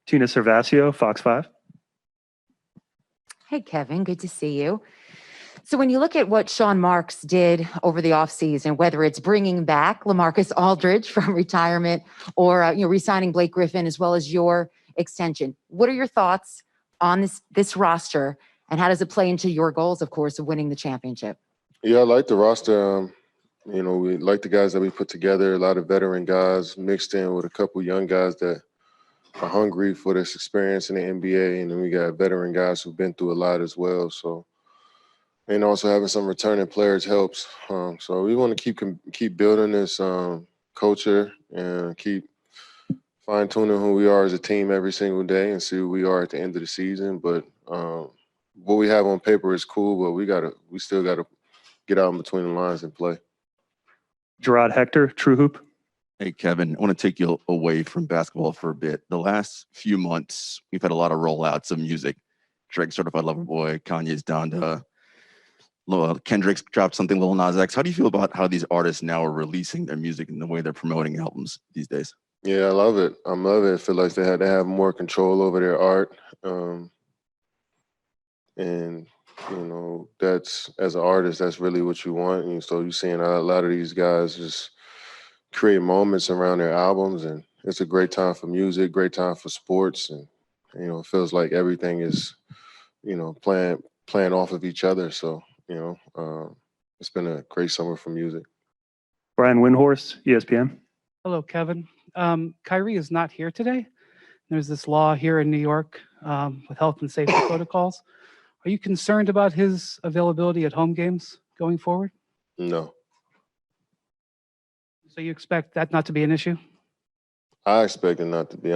Tina Cervasio, Fox 5. Hey, Kevin, good to see you. So when you look at what Sean Marks did over the offseason, whether it's bringing back LaMarcus Aldridge from retirement or re-signing Blake Griffin as well as your extension, what are your thoughts on this roster, and how does it play into your goals, of course, of winning the championship? Yeah, I like the roster. We like the guys that we put together, a lot of veteran guys mixed in with a couple young guys that are hungry for this experience in the NBA. And then we got veteran guys who've been through a lot as well. So, and also having some returning players helps. So we want to keep building this culture and keep fine-tuning who we are as a team every single day and see who we are at the end of the season. But what we have on paper is cool, but we still gotta get out in between the lines and play. Gerard Hector, True Hoop. Hey, Kevin, I want to take you away from basketball for a bit. The last few months, we've had a lot of rollouts of music. Drake Certified Lover Boy, Kanye's Donda, Kendrick's dropped something, Lil Nas X. How do you feel about how these artists now are releasing their music and the way they're promoting albums these days? Yeah, I love it. I love it. I feel like they had to have more control over their art. And that's, as an artist, that's really what you want. And so you're seeing a lot of these guys just create moments around their albums, and it's a great time for music, great time for sports, and it feels like everything is playing off of each other. So it's been a great summer for music. Brian Windhorst, ESPN. Hello, Kevin. Kyrie is not here today. There's this law here in New York with health and safety protocols. Are you concerned about his availability at home games going forward? No. So you expect that not to be an issue? I expect it not to be.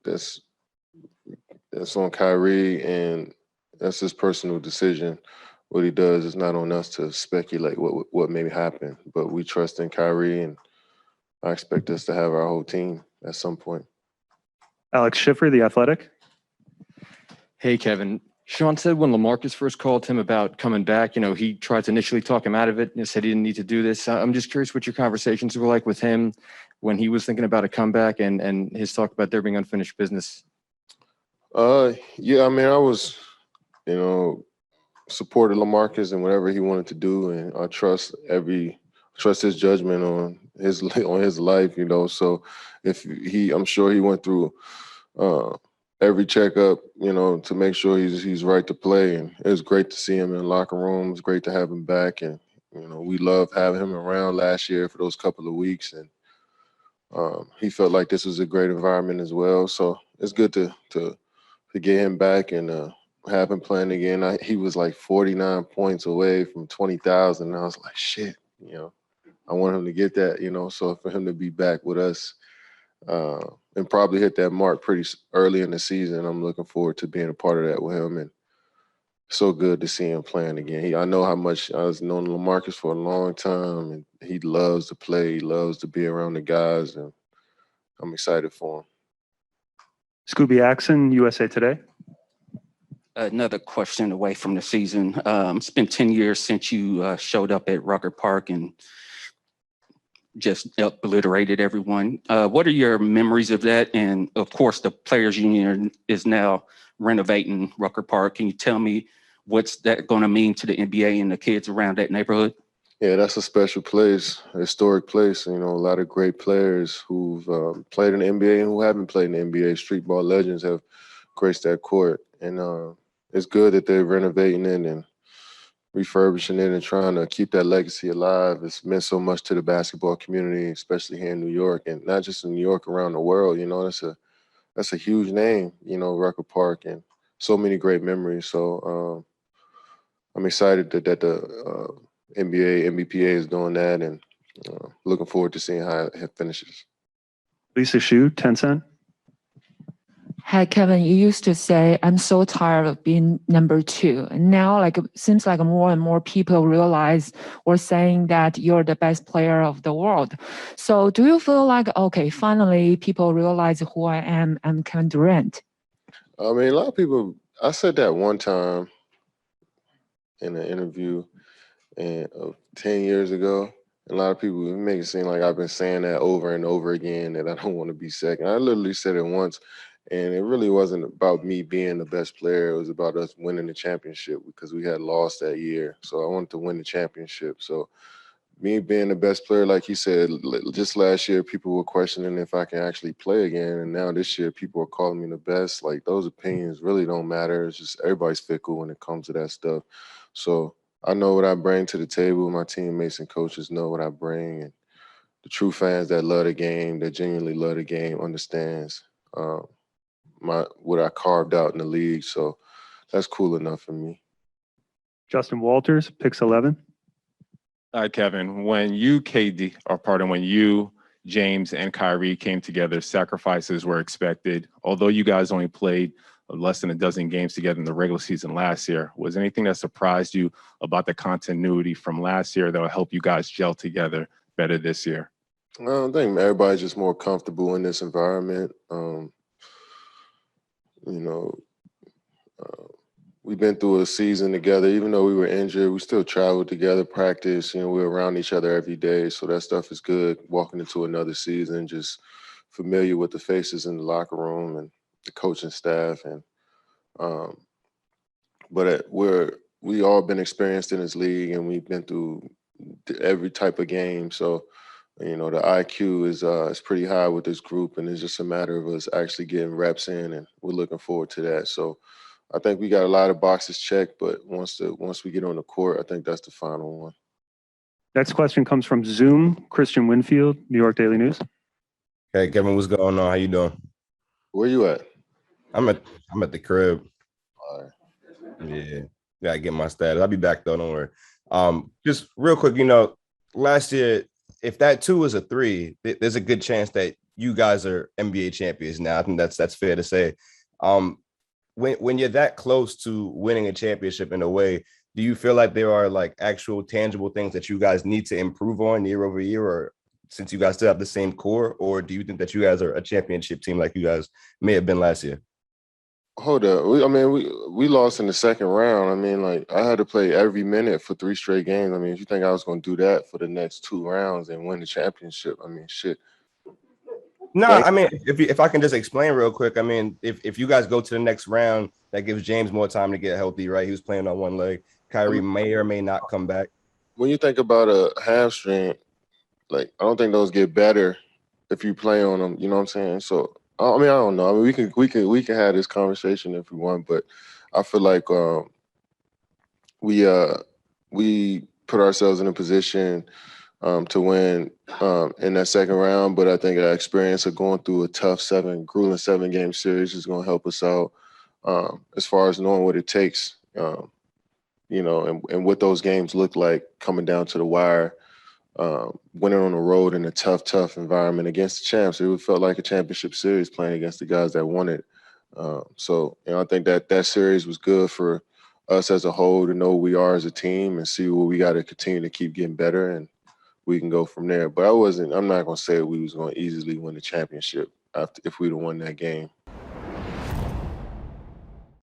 That's on Kyrie, and that's his personal decision. What he does is not on us to speculate what may happen. But we trust in Kyrie, and I expect us to have our whole team at some point. Alex Schiffer, The Athletic. Hey, Kevin. Sean said when LaMarcus first called him about coming back, he tried to initially talk him out of it and said he didn't need to do this. I'm just curious what your conversations were like with him when he was thinking about a comeback and his talk about there being unfinished business. Yeah, I was, supported LaMarcus and whatever he wanted to do, and I trust his judgment on his life, So I'm sure he went through every checkup, to make sure he's right to play. And it was great to see him in the locker room. It was great to have him back. And, we loved having him around last year for those couple of weeks. And he felt like this was a great environment as well. So it's good to get him back and have him playing again. He was like 49 points away from 20,000. And I was like, shit, I want him to get that, so for him to be back with us, and probably hit that mark pretty early in the season. I'm looking forward to being a part of that with him, and so good to see him playing again. I know how much I was known LaMarcus for a long time, and he loves to play. He loves to be around the guys, and I'm excited for him. Scooby Axon, USA Today. Another question away from the season. It's been 10 years since you showed up at Rucker Park and just obliterated everyone. What are your memories of that? And of course, the Players Union is now renovating Rucker Park. Can you tell me what's that going to mean to the NBA and the kids around that neighborhood? Yeah, that's a special place, a historic place. A lot of great players who've played in the NBA and who haven't played in the NBA. Street ball legends have graced that court. And it's good that they're renovating it and refurbishing it and trying to keep that legacy alive. It's meant so much to the basketball community, especially here in New York, and not just in New York, around the world. That's a huge name, Rucker Park, and so many great memories. So I'm excited that the NBA, NBPA is doing that, and looking forward to seeing how it finishes. Lisa Shu, Tencent. Hi, Kevin, you used to say, I'm so tired of being number two. And now, it seems like more and more people realize or saying that you're the best player of the world. So do you feel like, okay, finally people realize who I am? I'm Kevin Durant. A lot of people, I said that one time in an interview 10 years ago. A lot of people make it seem like I've been saying that over and over again, that I don't want to be second. I literally said it once, and it really wasn't about me being the best player. It was about us winning the championship because we had lost that year. So I wanted to win the championship. So me being the best player, like he said, just last year, people were questioning if I can actually play again. And now this year, people are calling me the best. Like, those opinions really don't matter. It's just everybody's fickle when it comes to that stuff. So I know what I bring to the table. My teammates and coaches know what I bring. And the true fans that love the game, that genuinely love the game, understands what I carved out in the league. So that's cool enough for me. Justin Walters, picks 11. Kevin, when you, KD, or pardon, when you, James, and Kyrie came together, sacrifices were expected. Although you guys only played less than a dozen games together in the regular season last year, was anything that surprised you about the continuity from last year that will help you guys gel together better this year? I think everybody's just more comfortable in this environment. We've been through a season together. Even though we were injured, we still traveled together, practice. We're around each other every day. So that stuff is good. Walking into another season, just familiar with the faces in the locker room and the coaching staff. But we all been experienced in this league, and we've been through every type of game. So, the IQ is pretty high with this group, and it's just a matter of us actually getting reps in, and we're looking forward to that. So I think we got a lot of boxes checked, but once we get on the court, I think that's the final one. Next question comes from Zoom. Christian Winfield, New York Daily News. Hey, Kevin, what's going on? How you doing? Where you at? I'm at the crib. All right. Yeah, gotta get my status. I'll be back though. Don't worry. Just real quick, last year, if that 2 is a 3, there's a good chance that you guys are NBA champions now. I think that's fair to say. When you're that close to winning a championship in a way, do you feel like there are like actual tangible things that you guys need to improve on year over year, or since you guys still have the same core, or do you think that you guys are a championship team like you guys may have been last year? Hold up. We lost in the second round. I had to play every minute for 3 straight games. If you think I was going to do that for the next 2 rounds and win the championship, shit. No, if I can just explain real quick, if you guys go to the next round, that gives James more time to get healthy, right? He was playing on one leg. Kyrie may or may not come back. When you think about a hamstring, I don't think those get better if you play on them. You know what I'm saying? So I don't know. We can have this conversation if we want, but I feel like we put ourselves in a position to win in that second round. But I think our experience of going through a tough grueling 7-game series is going to help us out as far as knowing what it takes, and what those games look like coming down to the wire. Winning on the road in a tough environment against the champs. It felt like a championship series playing against the guys that won it. I think that series was good for us as a whole to know who we are as a team and see where we got to continue to keep getting better, and we can go from there. But I'm not going to say we was going to easily win the championship if we'd have won that game.